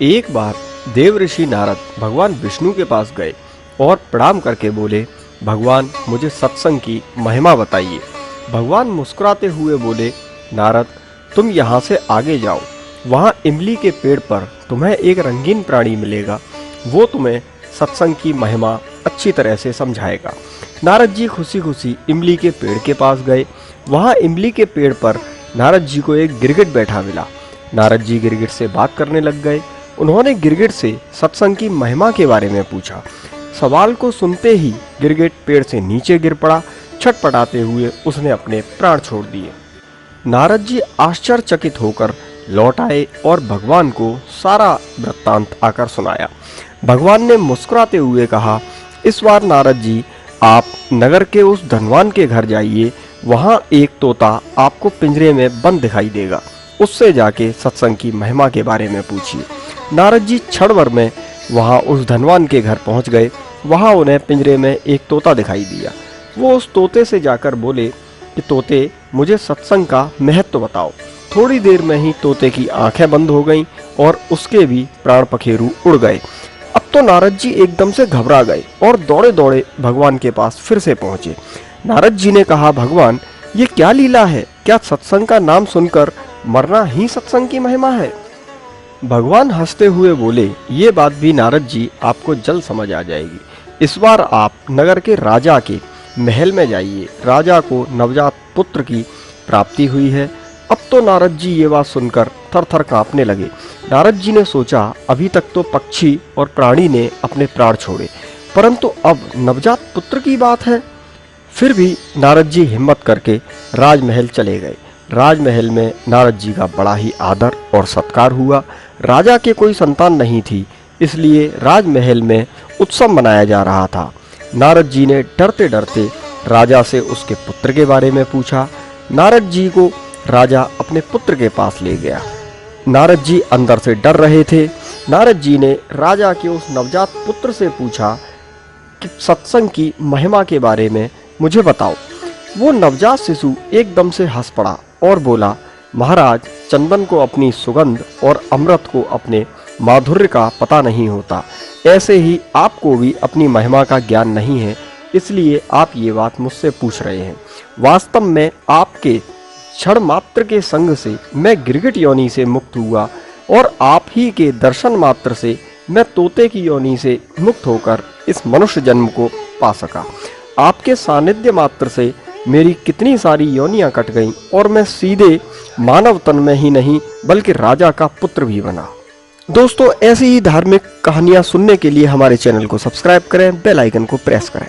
एक बार देव ऋषि नारद भगवान विष्णु के पास गए और प्रणाम करके बोले, भगवान मुझे सत्संग की महिमा बताइए। भगवान मुस्कुराते हुए बोले, नारद तुम यहाँ से आगे जाओ, वहाँ इमली के पेड़ पर तुम्हें एक रंगीन प्राणी मिलेगा, वो तुम्हें सत्संग की महिमा अच्छी तरह से समझाएगा। नारद जी खुशी खुशी इमली के पेड़ के पास गए। वहाँ इमली के पेड़ पर नारद जी को एक गिरगिट बैठा मिला। नारद जी गिरगिट से बात करने लग गए। उन्होंने गिरगिट से सत्संग की महिमा के बारे में पूछा। सवाल को सुनते ही गिरगिट पेड़ से नीचे गिर पड़ा। छटपटाते हुए उसने अपने प्राण छोड़ दिए। नारद जी आश्चर्यचकित होकर लौट आए और भगवान को सारा वृत्तांत आकर सुनाया। भगवान ने मुस्कुराते हुए कहा, इस बार नारद जी आप नगर के उस धनवान के घर जाइए, वहाँ एक तोता आपको पिंजरे में बंद दिखाई देगा, उससे जाके सत्संग की महिमा के बारे में पूछिए। नारद जी क्षण भर में वहाँ उस धनवान के घर पहुँच गए। वहाँ उन्हें पिंजरे में एक तोता दिखाई दिया। वो उस तोते से जाकर बोले कि तोते मुझे सत्संग का महत्व बताओ। थोड़ी देर में ही तोते की आंखें बंद हो गईं और उसके भी प्राण पखेरु उड़ गए। अब तो नारद जी एकदम से घबरा गए और दौड़े दौड़े भगवान के पास फिर से पहुंचे। नारद जी ने कहा, भगवान ये क्या लीला है? क्या सत्संग का नाम सुनकर मरना ही सत्संग की महिमा है? भगवान हंसते हुए बोले, ये बात भी नारद जी आपको जल्द समझ आ जाएगी। इस बार आप नगर के राजा के महल में जाइए। राजा को नवजात पुत्र की प्राप्ति हुई है। अब तो नारद जी ये बात सुनकर थर थर कांपने लगे। नारद जी ने सोचा, अभी तक तो पक्षी और प्राणी ने अपने प्राण छोड़े, परंतु अब नवजात पुत्र की बात है। फिर भी नारद जी हिम्मत करके राजमहल चले गए। राजमहल में नारद जी का बड़ा ही आदर और सत्कार हुआ। राजा के कोई संतान नहीं थी, इसलिए राजमहल में उत्सव मनाया जा रहा था। नारद जी ने डरते डरते राजा से उसके पुत्र के बारे में पूछा। नारद जी को राजा अपने पुत्र के पास ले गया। नारद जी अंदर से डर रहे थे। नारद जी ने राजा के उस नवजात पुत्र से पूछा कि सत्संग की महिमा के बारे में मुझे बताओ। वो नवजात शिशु एकदम से हंस पड़ा और बोला, महाराज चंदन को अपनी सुगंध और अमृत को अपने माधुर्य का पता नहीं होता, ऐसे ही आपको भी अपनी महिमा का ज्ञान नहीं है, इसलिए आप ये बात मुझसे पूछ रहे हैं। वास्तव में आपके क्षण मात्र के संग से मैं गिरगिट योनि से मुक्त हुआ और आप ही के दर्शन मात्र से मैं तोते की योनि से मुक्त होकर इस मनुष्य जन्म को पा सका। आपके सानिध्य मात्र से मेरी कितनी सारी योनियां कट गईं और मैं सीधे मानव तन में ही नहीं बल्कि राजा का पुत्र भी बना। दोस्तों, ऐसी ही धार्मिक कहानियां सुनने के लिए हमारे चैनल को सब्सक्राइब करें, बेल आइकन को प्रेस करें।